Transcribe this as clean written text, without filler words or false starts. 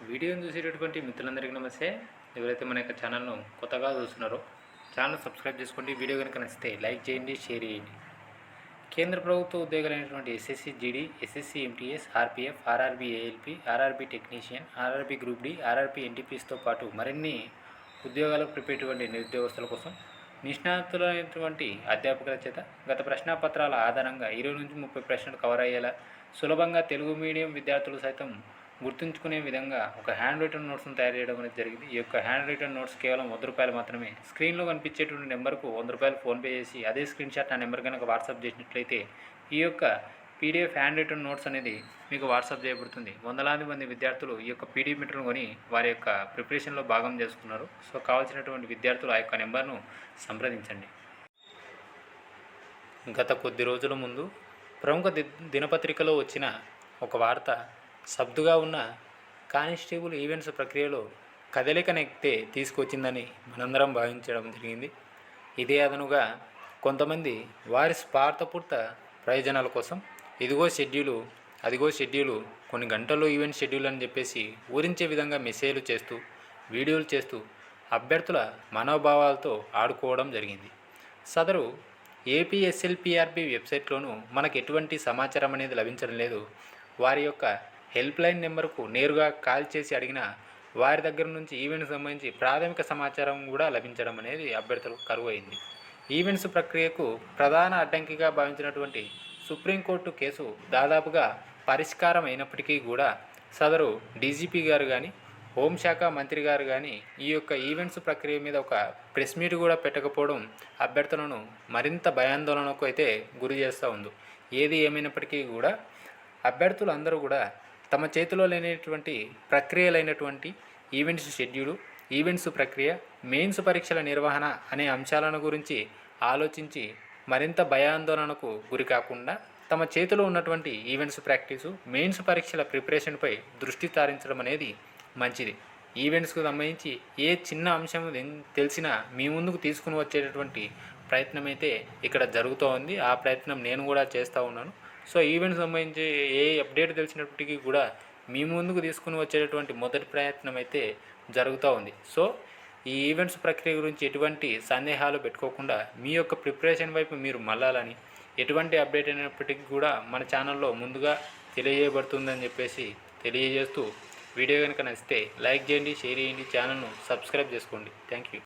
వీడియోని చూసేటటువంటి మిత్రులందరికీ నమస్తే. ఎవరైతే మన యొక్క ఛానల్ను కొత్తగా చూస్తున్నారో ఛానల్ సబ్స్క్రైబ్ చేసుకోండి. వీడియో కనుక నచ్చితే లైక్ చేయండి, షేర్ చేయండి. కేంద్ర ప్రభుత్వ ఉద్యోగాలైనటువంటి SSC GD, SSC MTS, RPF, RRB ALP, RRB technician, RRB group D, RRB ఎన్టీపీస్తో పాటు మరిన్ని ఉద్యోగాలకు ప్రిపేరేటువంటి నిరుద్యోగస్తుల కోసం నిష్ణాతులైనటువంటి అధ్యాపకుల చేత గత ప్రశ్నాపత్రాల ఆధారంగా 20 నుంచి 30 ప్రశ్నలు కవర్ అయ్యేలా సులభంగా తెలుగు మీడియం విద్యార్థులు సైతం గుర్తుంచుకునే విధంగా ఒక హ్యాండ్ రిటన్ నోట్స్ను తయారు చేయడం అనేది జరిగింది. ఈ యొక్క హ్యాండ్ రిటన్ నోట్స్ కేవలం ₹100 మాత్రమే. స్క్రీన్లో కనిపించేటువంటి నెంబర్కు ₹100 ఫోన్పే చేసి అదే స్క్రీన్ షాట్ ఆ నెంబర్ కనుక వాట్సాప్ చేసినట్లయితే ఈ యొక్క పీడిఎఫ్ హ్యాండ్ రిటన్ నోట్స్ అనేది మీకు వాట్సాప్ చేయబడుతుంది. వందలాది మంది విద్యార్థులు ఈ యొక్క పీడిఎఫ్ మెటీరియల్ కొని వారి యొక్క ప్రిపరేషన్లో భాగం చేసుకున్నారు. సో కావాల్సినటువంటి విద్యార్థులు ఆ యొక్క నెంబర్ను సంప్రదించండి. గత కొద్ది రోజుల ముందు ప్రముఖ దినపత్రికలో వచ్చిన ఒక వార్త సబ్దుగా ఉన్న కానిస్టేబుల్ ఈవెంట్స్ ప్రక్రియలో కదలికనెక్కితే తీసుకొచ్చిందని మనందరం భావించడం జరిగింది. ఇదే అదనుగా కొంతమంది వారి స్వార్థపూర్త ప్రయోజనాల కోసం ఇదిగో షెడ్యూలు, అదిగో షెడ్యూలు, కొన్ని గంటల్లో ఈవెంట్ షెడ్యూల్ అని చెప్పేసి ఊరించే విధంగా మెసేజ్లు చేస్తూ వీడియోలు చేస్తూ అభ్యర్థుల మనోభావాలతో ఆడుకోవడం జరిగింది. సదరు ఏపీఎస్ఎల్పిఆర్బి వెబ్సైట్లోనూ మనకు ఎటువంటి సమాచారం అనేది లభించడం లేదు. వారి యొక్క హెల్ప్ లైన్ నెంబర్కు నేరుగా కాల్ చేసి అడిగిన వారి దగ్గర నుంచి ఈవెంట్కి సంబంధించి ప్రాథమిక సమాచారం కూడా లభించడం అనేది అభ్యర్థులకు కరువు అయింది. ఈవెంట్స్ ప్రక్రియకు ప్రధాన అడ్డంకిగా భావించినటువంటి సుప్రీంకోర్టు కేసు దాదాపుగా పరిష్కారం అయినప్పటికీ కూడా సదరు డీజీపీ గారు కానీ హోంశాఖ మంత్రి గారు కానీ ఈ యొక్క ఈవెంట్స్ ప్రక్రియ మీద ఒక ప్రెస్ మీట్ కూడా పెట్టకపోవడం అభ్యర్థులను మరింత భయాందోళనకు అయితే గురి చేస్తూ ఉంది. ఏది ఏమైనప్పటికీ కూడా అభ్యర్థులు అందరూ కూడా తమ చేతిలో లేనటువంటి ప్రక్రియలైనటువంటి ఈవెంట్స్ షెడ్యూలు, ఈవెంట్స్ ప్రక్రియ, మెయిన్స్ పరీక్షల నిర్వహణ అనే అంశాలను గురించి ఆలోచించి మరింత భయాందోళనకు గురి కాకుండా తమ చేతిలో ఉన్నటువంటి ఈవెంట్స్ ప్రాక్టీసు, మెయిన్స్ పరీక్షల ప్రిపరేషన్పై దృష్టి సారించడం అనేది మంచిది. ఈవెంట్స్కు సంబంధించి ఏ చిన్న అంశం తెలిసినా మీ ముందుకు తీసుకుని వచ్చేటటువంటి ప్రయత్నం అయితే ఇక్కడ జరుగుతూ ఉంది. ఆ ప్రయత్నం నేను కూడా చేస్తూ ఉన్నాను. సో ఈవెంట్స్ సంబంధించి ఏ అప్డేట్ తెలిసినప్పటికీ కూడా మీ ముందుకు తీసుకుని వచ్చేటటువంటి మొదటి ప్రయత్నం అయితే జరుగుతూ ఉంది. సో ఈ ఈవెంట్స్ ప్రక్రియ గురించి ఎటువంటి సందేహాలు పెట్టుకోకుండా మీ యొక్క ప్రిపరేషన్ వైపు మీరు మళ్ళాలని, ఎటువంటి అప్డేట్ అయినప్పటికీ కూడా మన ఛానల్లో ముందుగా తెలియజేయబడుతుందని చెప్పేసి తెలియజేస్తూ వీడియో కనుక నచ్చితే లైక్ చేయండి, షేర్ చేయండి, ఛానల్ను సబ్స్క్రైబ్ చేసుకోండి. Thank you.